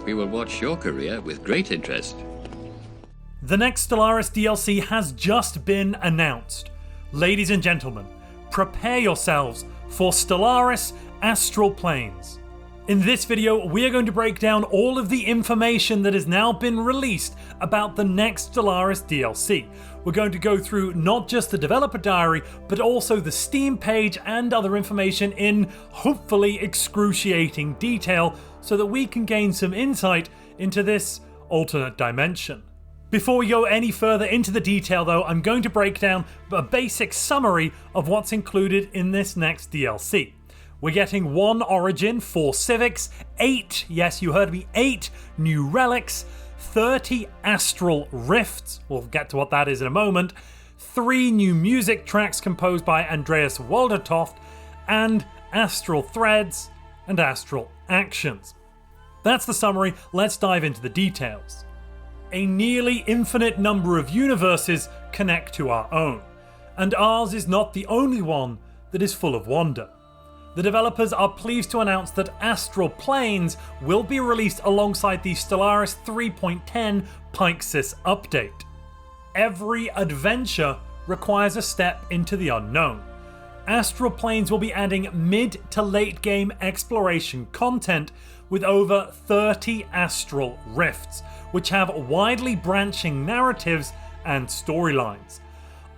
We will watch your career with great interest. The next Stellaris DLC has just been announced. Ladies and gentlemen, prepare yourselves for Stellaris Astral Planes. In this video, we are going to break down all of the information that has now been released about the next Stellaris DLC. We're going to go through not just the developer diary, but also the Steam page and other information in hopefully excruciating detail so that we can gain some insight into this alternate dimension. Before we go any further into the detail though, I'm going to break down a basic summary of what's included in this next DLC. We're getting 1 Origin, 4 Civics, 8, yes you heard me, 8 new relics, 30 Astral Rifts, we'll get to what that is in a moment, 3 new music tracks composed by Andreas Waldertoft, and Astral Threads and Astral Actions. That's the summary, let's dive into the details. A nearly infinite number of universes connect to our own, and ours is not the only one that is full of wonder. The developers are pleased to announce that Astral Planes will be released alongside the Stellaris 3.10 Pixis update. Every adventure requires a step into the unknown. Astral Planes will be adding mid to late game exploration content with over 30 Astral Rifts, which have widely branching narratives and storylines.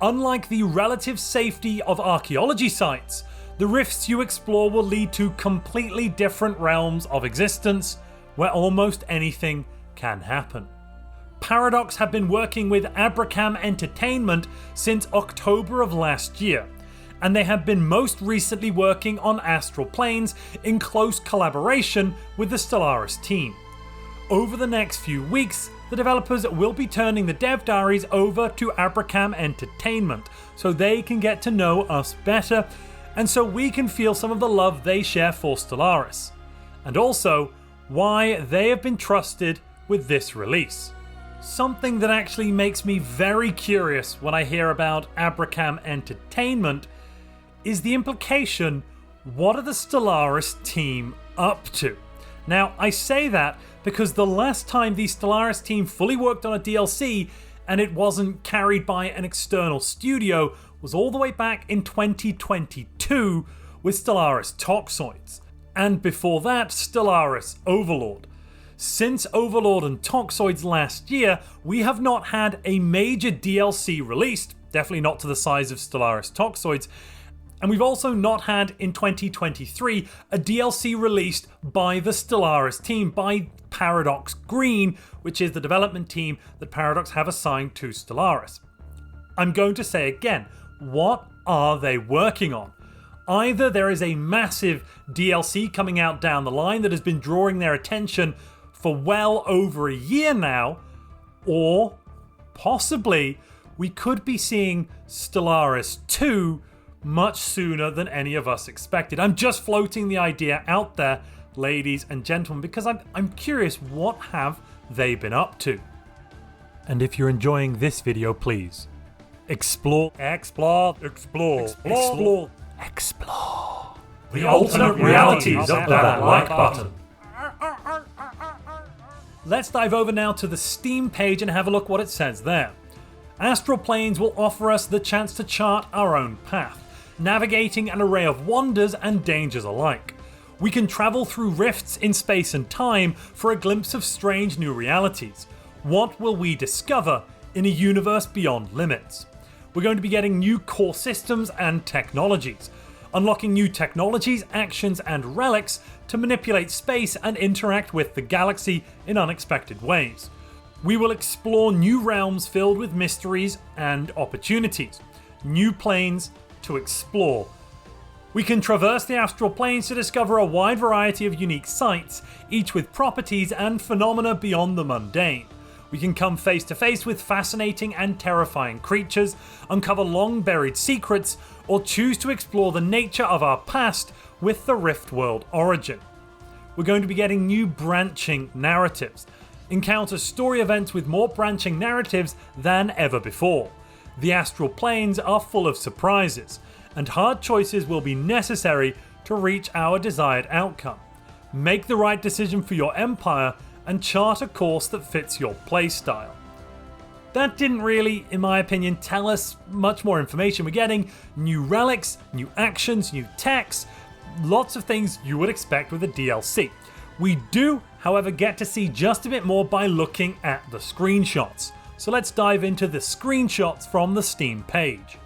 Unlike the relative safety of archaeology sites, the rifts you explore will lead to completely different realms of existence where almost anything can happen. Paradox have been working with Abracam Entertainment since October of last year, and they have been most recently working on Astral Planes in close collaboration with the Stellaris team. Over the next few weeks, the developers will be turning the dev diaries over to Abracam Entertainment so they can get to know us better and so we can feel some of the love they share for Stellaris, and also why they have been trusted with this release. Something that actually makes me very curious when I hear about Abracam Entertainment is the implication, what are the Stellaris team up to? Now, I say that because the last time the Stellaris team fully worked on a DLC and it wasn't carried by an external studio was all the way back in 2022 with Stellaris Toxoids, and before that Stellaris Overlord. Since Overlord and Toxoids last year, we have not had a major DLC released, definitely not to the size of Stellaris Toxoids, and we've also not had in 2023 a DLC released by the Stellaris team, by Paradox Green, which is the development team that Paradox have assigned to Stellaris. I'm going to say again, what are they working on? Either there is a massive DLC coming out down the line that has been drawing their attention for well over a year now, or possibly we could be seeing Stellaris 2 much sooner than any of us expected. I'm just floating the idea out there, ladies and gentlemen, because I'm curious, what have they been up to? And if you're enjoying this video, please explore the alternate realities of that like button. Let's dive over now to the Steam page and have a look what it says there. Astral Planes will offer us the chance to chart our own path, navigating an array of wonders and dangers alike. We can travel through rifts in space and time for a glimpse of strange new realities. What will we discover in a universe beyond limits? We're going to be getting new core systems and technologies, unlocking new technologies, actions, and relics to manipulate space and interact with the galaxy in unexpected ways. We will explore new realms filled with mysteries and opportunities, new planes to explore. We can traverse the astral planes to discover a wide variety of unique sights, each with properties and phenomena beyond the mundane. We can come face to face with fascinating and terrifying creatures, uncover long buried secrets, or choose to explore the nature of our past with the Rift World Origin. We're going to be getting new branching narratives, encounter story events with more branching narratives than ever before. The astral planes are full of surprises, and hard choices will be necessary to reach our desired outcome. Make the right decision for your empire and chart a course that fits your playstyle. That didn't really, in my opinion, tell us much more information. We're getting new relics, new actions, new techs, lots of things you would expect with a DLC. We do, however, get to see just a bit more by looking at the screenshots. So let's dive into the screenshots from the Steam page.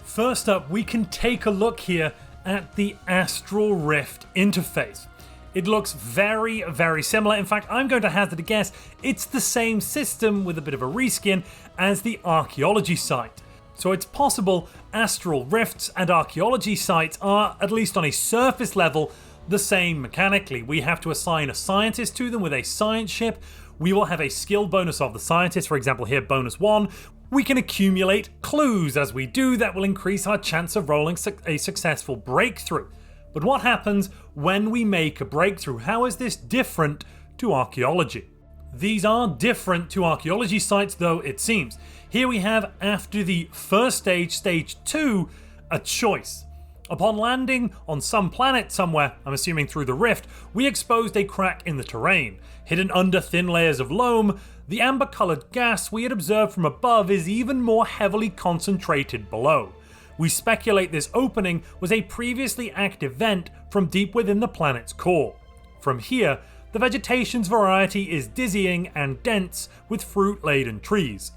First up, we can take a look here at the Astral Rift interface. It looks very, very similar. In fact, I'm going to hazard a guess it's the same system with a bit of a reskin as the archaeology site. So it's possible Astral Rifts and archaeology sites are, at least on a surface level, the same mechanically. We have to assign a scientist to them with a science ship. We will have a skill bonus of the scientist, for example here bonus 1. We can accumulate clues. As we do, that will increase our chance of rolling a successful breakthrough. But what happens when we make a breakthrough? How is this different to archaeology? These are different to archaeology sites though, it seems. Here we have, after the first stage, stage 2, a choice. Upon landing on some planet somewhere, I'm assuming through the rift, we exposed a crack in the terrain. Hidden under thin layers of loam, the amber-coloured gas we had observed from above is even more heavily concentrated below. We speculate this opening was a previously active vent from deep within the planet's core. From here, the vegetation's variety is dizzying and dense with fruit-laden trees.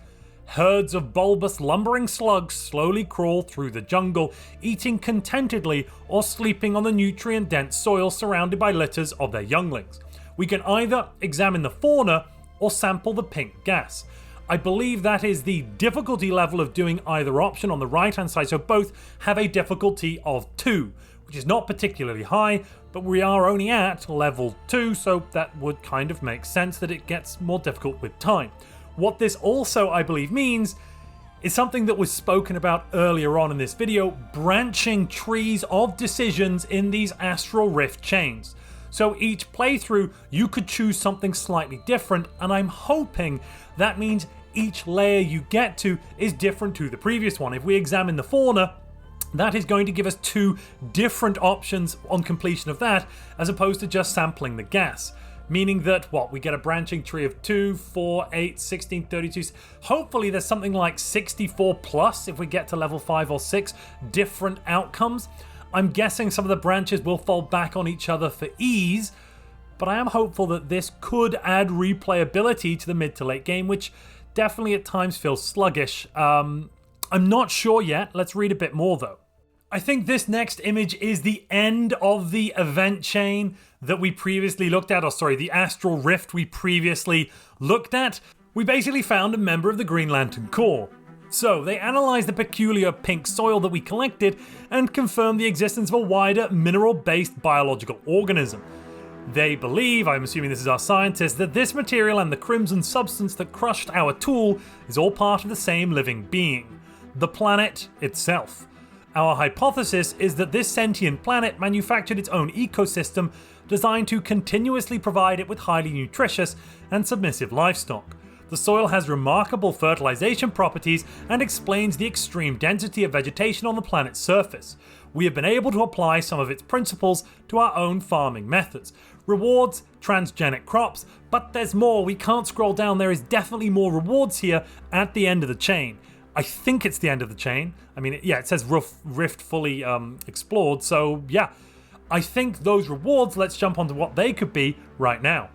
Herds of bulbous lumbering slugs slowly crawl through the jungle, eating contentedly or sleeping on the nutrient-dense soil surrounded by litters of their younglings. We can either examine the fauna or sample the pink gas. I believe that is the difficulty level of doing either option on the right hand side, so both have a difficulty of 2, which is not particularly high, but we are only at level 2, so that would kind of make sense that it gets more difficult with time. What this also, I believe, means is something that was spoken about earlier on in this video, branching trees of decisions in these Astral Rift chains. So each playthrough, you could choose something slightly different, and I'm hoping that means each layer you get to is different to the previous one. If we examine the fauna, that is going to give us 2 different options on completion of that, as opposed to just sampling the gas. Meaning that, we get a branching tree of 2, 4, 8, 16, 32. Hopefully there's something like 64 plus if we get to level 5 or 6 different outcomes. I'm guessing some of the branches will fall back on each other for ease, but I am hopeful that this could add replayability to the mid to late game, which definitely at times feels sluggish. I'm not sure yet. Let's read a bit more though. I think this next image is the end of the event chain that we previously looked at, the Astral Rift we previously looked at. We basically found a member of the Green Lantern Corps. So they analysed the peculiar pink soil that we collected and confirmed the existence of a wider mineral-based biological organism. They believe, I'm assuming this is our scientist, that this material and the crimson substance that crushed our tool is all part of the same living being, the planet itself. Our hypothesis is that this sentient planet manufactured its own ecosystem designed to continuously provide it with highly nutritious and submissive livestock. The soil has remarkable fertilization properties and explains the extreme density of vegetation on the planet's surface. We have been able to apply some of its principles to our own farming methods. Rewards, transgenic crops, but there's more. We can't scroll down. There is definitely more rewards here at the end of the chain. I think it's the end of the chain. I mean, it says Rift fully explored, so yeah. I think those rewards, let's jump onto what they could be right now.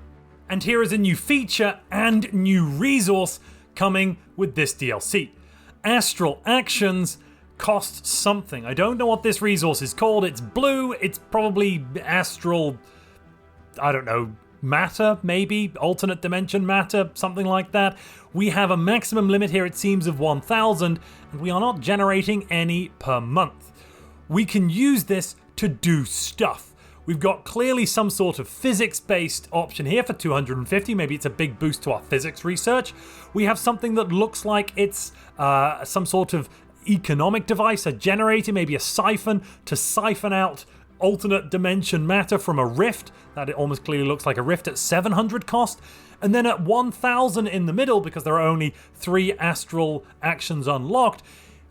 And here is a new feature and new resource coming with this DLC. Astral Actions cost something. I don't know what this resource is called. It's blue. It's probably astral, I don't know, matter, maybe? Alternate dimension matter, something like that. We have a maximum limit here, it seems, of 1,000, and we are not generating any per month. We can use this to do stuff. We've got clearly some sort of physics-based option here for 250. Maybe it's a big boost to our physics research. We have something that looks like it's some sort of economic device, a generator, maybe a siphon to siphon out alternate dimension matter from a rift. That it almost clearly looks like a rift at 700 cost. And then at 1,000 in the middle, because there are only 3 astral actions unlocked,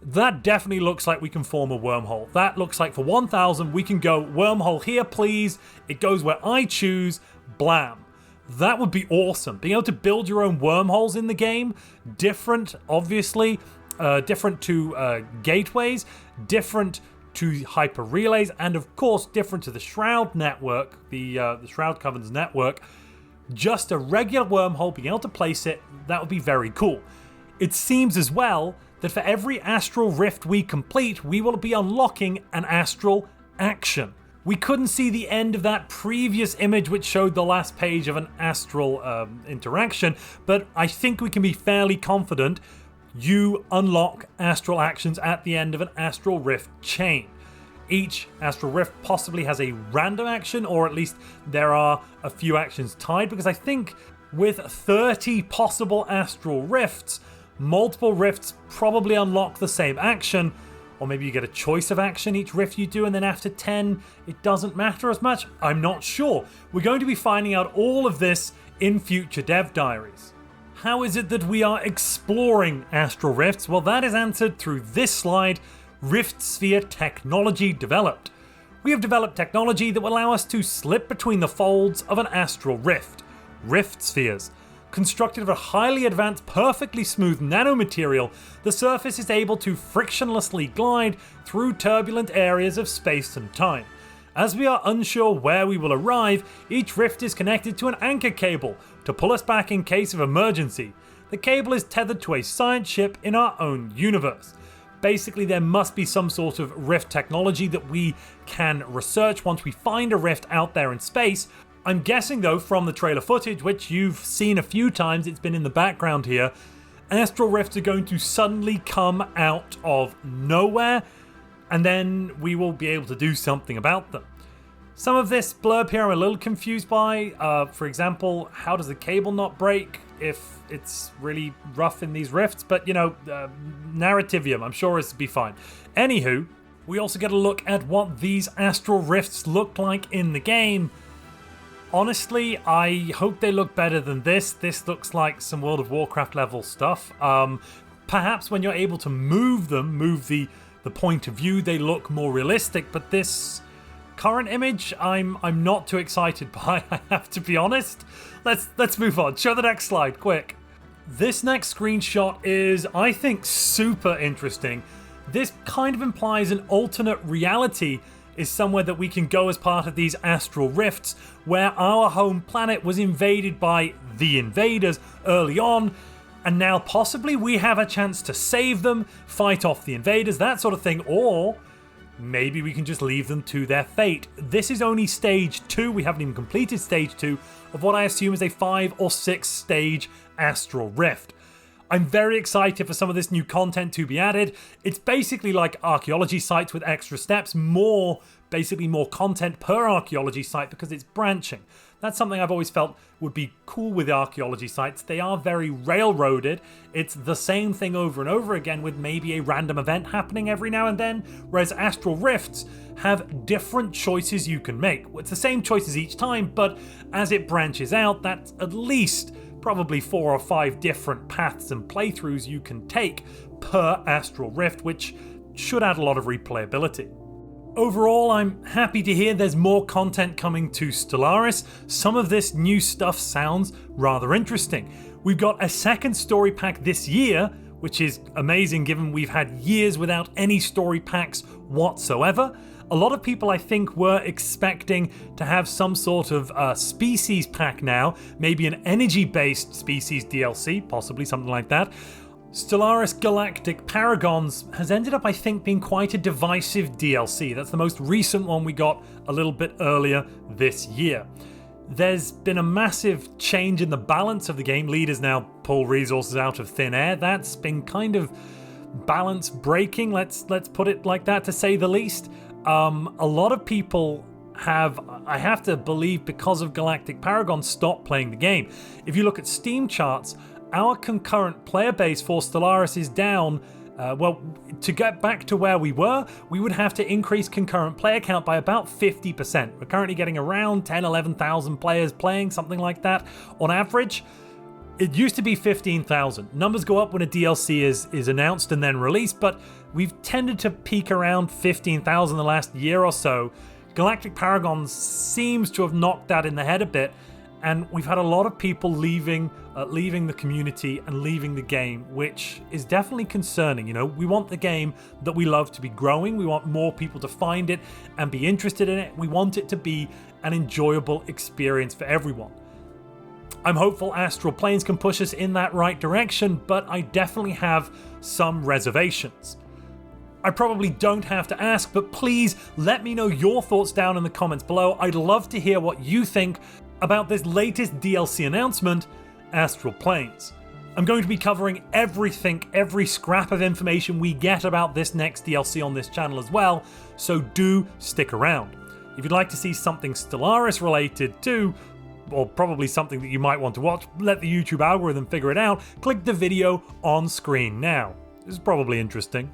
that definitely looks like we can form a wormhole. That looks like for 1,000 we can go wormhole here please. It goes where I choose, blam. That would be awesome. Being able to build your own wormholes in the game, different, obviously, different to gateways, different to hyper relays, and of course different to the Shroud network, the Shroud Coven's network. Just a regular wormhole, being able to place it, that would be very cool. It seems as well that for every astral rift we complete, we will be unlocking an astral action. We couldn't see the end of that previous image which showed the last page of an astral interaction, but I think we can be fairly confident you unlock astral actions at the end of an astral rift chain. Each astral rift possibly has a random action, or at least there are a few actions tied, because I think with 30 possible astral rifts, multiple rifts probably unlock the same action, or maybe you get a choice of action each rift you do, and then after 10 it doesn't matter as much. I'm not sure. We're going to be finding out all of this in future dev diaries. How is it that we are exploring astral rifts? Well, that is answered through this slide. Rift Sphere technology developed. We have developed technology that will allow us to slip between the folds of an astral rift. Rift spheres. Constructed of a highly advanced, perfectly smooth nanomaterial, the surface is able to frictionlessly glide through turbulent areas of space and time. As we are unsure where we will arrive, each rift is connected to an anchor cable to pull us back in case of emergency. The cable is tethered to a science ship in our own universe. Basically, there must be some sort of rift technology that we can research once we find a rift out there in space. I'm guessing though from the trailer footage, which you've seen a few times, it's been in the background here, astral rifts are going to suddenly come out of nowhere, and then we will be able to do something about them. Some of this blurb here I'm a little confused by. For example, how does the cable not break if it's really rough in these rifts? But you know, narrativium, I'm sure it's be fine. Anywho, we also get a look at what these astral rifts look like in the game. Honestly, I hope they look better than this. This looks like some World of Warcraft level stuff. Perhaps when you're able to move them, move the point of view, they look more realistic, but this current image I'm not too excited by, I have to be honest. Let's move on. Show the next slide, quick. This next screenshot is, I think, super interesting. This kind of implies an alternate reality is somewhere that we can go as part of these astral rifts, where our home planet was invaded by the invaders early on, and now possibly we have a chance to save them, fight off the invaders, that sort of thing, or maybe we can just leave them to their fate. This is only stage 2, we haven't even completed stage 2 of what I assume is a 5 or 6 stage astral rift. I'm very excited for some of this new content to be added. It's basically like archaeology sites with extra steps, basically more content per archaeology site because it's branching. That's something I've always felt would be cool with archaeology sites. They are very railroaded. It's the same thing over and over again with maybe a random event happening every now and then, whereas astral rifts have different choices you can make. It's the same choices each time, but as it branches out, that's at least probably 4 or 5 different paths and playthroughs you can take per astral rift, which should add a lot of replayability. Overall, I'm happy to hear there's more content coming to Stellaris. Some of this new stuff sounds rather interesting. We've got a second story pack this year, which is amazing given we've had years without any story packs whatsoever. A lot of people, I think, were expecting to have some sort of species pack now, maybe an energy-based species DLC, possibly something like that. Stellaris Galactic Paragons has ended up, I think, being quite a divisive DLC. That's the most recent one we got a little bit earlier this year. There's been a massive change in the balance of the game. Leaders now pull resources out of thin air. That's been kind of balance breaking, let's put it like that, to say the least. A lot of people have, I have to believe, because of Galactic Paragon, stopped playing the game. If you look at Steam charts, our concurrent player base for Stellaris is down. To get back to where we were, we would have to increase concurrent player count by about 50%. We're currently getting around 10,000-11,000 players playing, something like that, on average. It used to be 15,000. Numbers go up when a DLC is announced and then released, but we've tended to peak around 15,000 the last year or so. Galactic Paragon seems to have knocked that in the head a bit, and we've had a lot of people leaving the community and leaving the game, which is definitely concerning. You know, we want the game that we love to be growing. We want more people to find it and be interested in it. We want it to be an enjoyable experience for everyone. I'm hopeful Astral Planes can push us in that right direction, but I definitely have some reservations. I probably don't have to ask, but please let me know your thoughts down in the comments below. I'd love to hear what you think about this latest DLC announcement, Astral Planes. I'm going to be covering everything, every scrap of information we get about this next DLC on this channel as well, so do stick around. If you'd like to see something Stellaris related too, or probably something that you might want to watch, let the YouTube algorithm figure it out, click the video on screen now. This is probably interesting.